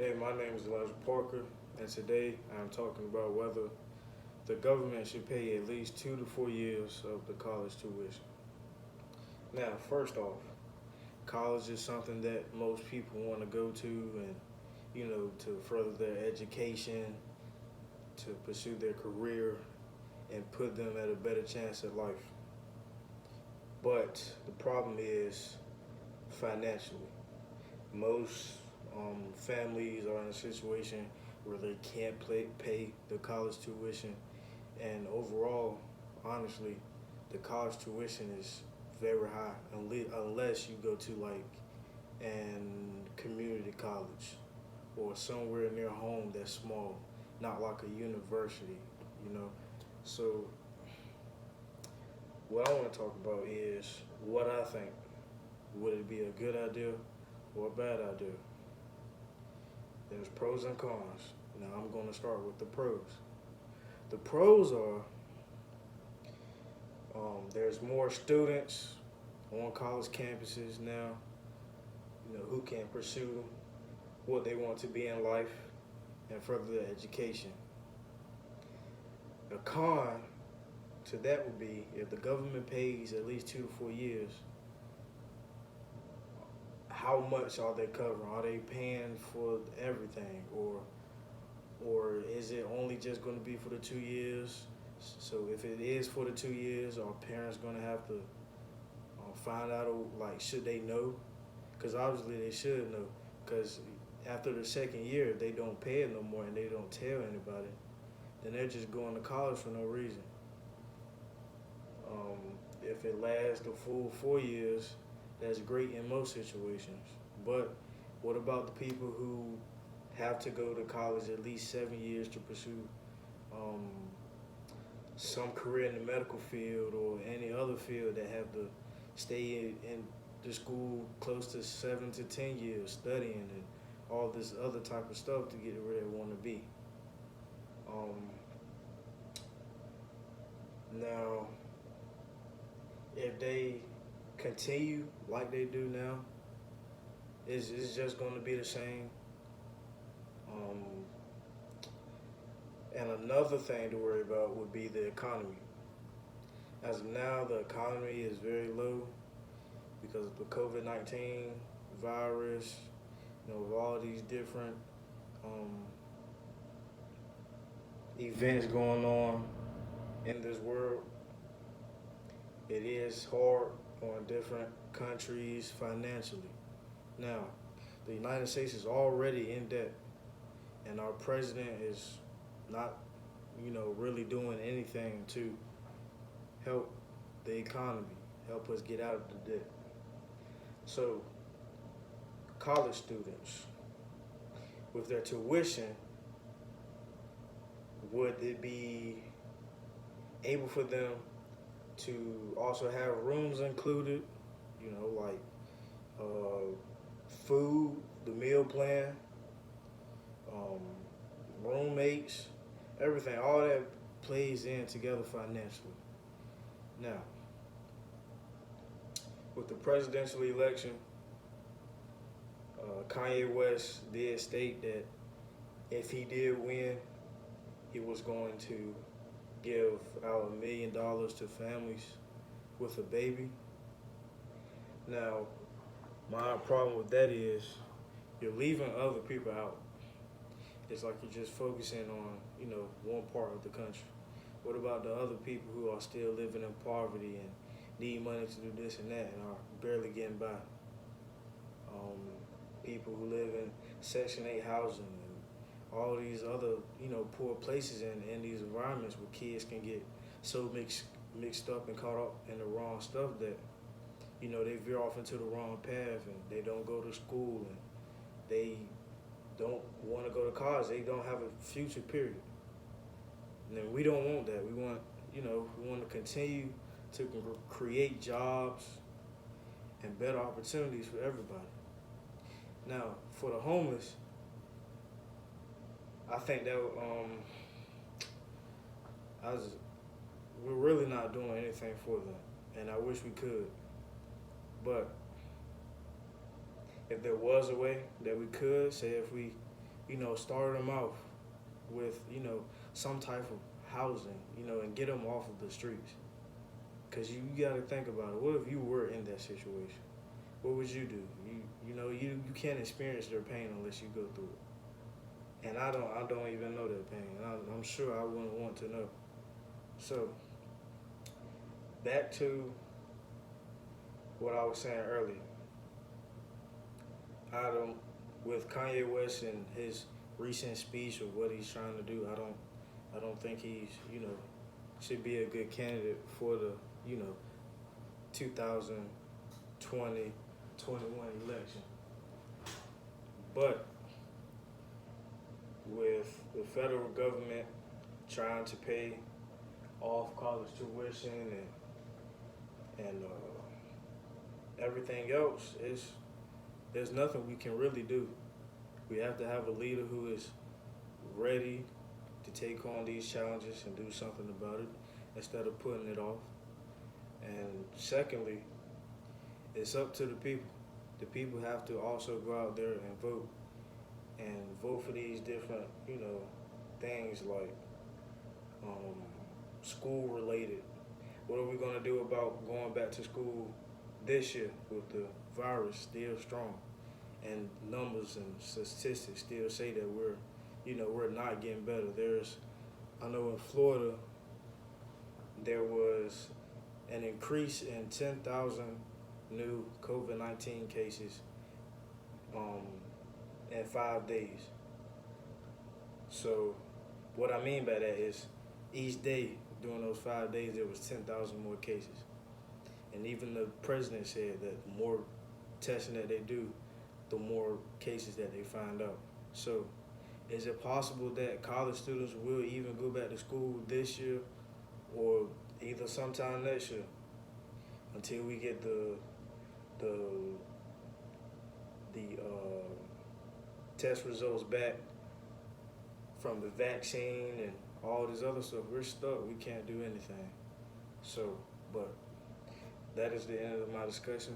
Hey, my name is Elijah Parker, and today I'm talking about whether the government should pay at least 2 to 4 years of the college tuition. Now, first off, college is something that most people want to go to and, to further their education, to pursue their career, and put them at a better chance at life. But the problem is financially. Most families are in a situation where they can't pay the college tuition, and overall, honestly, the college tuition is very high unless you go to like an community college or somewhere near home that's small, not like a university, you know. So what I want to talk about is what I think. Would it be a good idea or a bad idea? There's pros and cons. Now I'm going to start with the pros. The pros are there's more students on college campuses now, who can pursue what they want to be in life and further their education. A con to that would be if the government pays at least 2 to 4 years, how much are they covering? Are they paying for everything, or is it only just going to be for the 2 years? So if it is for the 2 years, are parents going to have to find out, like, should they know? Because obviously they should know. Because after the second year, if they don't pay it no more and they don't tell anybody, then they're just going to college for no reason. Um, if it lasts the full 4 years, that's great in most situations. But what about the people who have to go to college at least 7 years to pursue um, some career in the medical field or any other field that have to stay in the school close to 7 to 10 years studying and all this other type of stuff to get where they want to be? Um, Now, if they continue like they do now, it's just going to be the same. Um, and another thing to worry about would be the economy. As of now, the economy is very low because of the COVID-19 virus, with all these different um, events going on in this world. It is hard on different countries financially. Now, the United States is already in debt, and our president is not, really doing anything to help the economy, help us get out of the debt. So, college students, with their tuition, would it be able for them to also have rooms included, like uh, food, the meal plan, um, roommates, everything, all that plays in together financially. Now, with the presidential election, Kanye West did state that if he did win, he was going to give out $1 million to families with a baby. Now, my problem with that is you're leaving other people out. It's like you're just focusing on, one part of the country. What about the other people who are still living in poverty and need money to do this and that and are barely getting by? Um, People who live in Section 8 housing and all these other, poor places in these environments where kids can get so mixed up and caught up in the wrong stuff that, they veer off into the wrong path and they don't go to school and they don't want to go to college. They don't have a future, period. And then we don't want that. We want to continue to create jobs and better opportunities for everybody. Now, for the homeless, I think that I was, we're really not doing anything for them, and I wish we could. But if there was a way that we could, say if we start them off with, some type of housing, and get them off of the streets. Because you got to think about it. What if you were in that situation? What would you do? You can't experience their pain unless you go through it. And I don't even know that pain. I'm sure I wouldn't want to know. So back to what I was saying earlier. I don't with Kanye West and his recent speech of what he's trying to do. I don't think he's should be a good candidate for the 2020 21 election. But with the federal government trying to pay off college tuition and everything else, there's nothing we can really do. We have to have a leader who is ready to take on these challenges and do something about it instead of putting it off. And secondly, it's up to the people. The people have to also go out there and vote for these different, things like school related. What are we going to do about going back to school this year with the virus still strong and numbers and statistics still say that we're not getting better. I know in Florida there was an increase in 10,000 new COVID-19 cases in 5 days. So what I mean by that is each day during those 5 days there was 10,000 more cases. And even the president said that the more testing that they do, the more cases that they find out. So is it possible that college students will even go back to school this year or either sometime next year until we get the test results back from the vaccine and all this other stuff? We're stuck. We can't do anything. So, but that is the end of my discussion.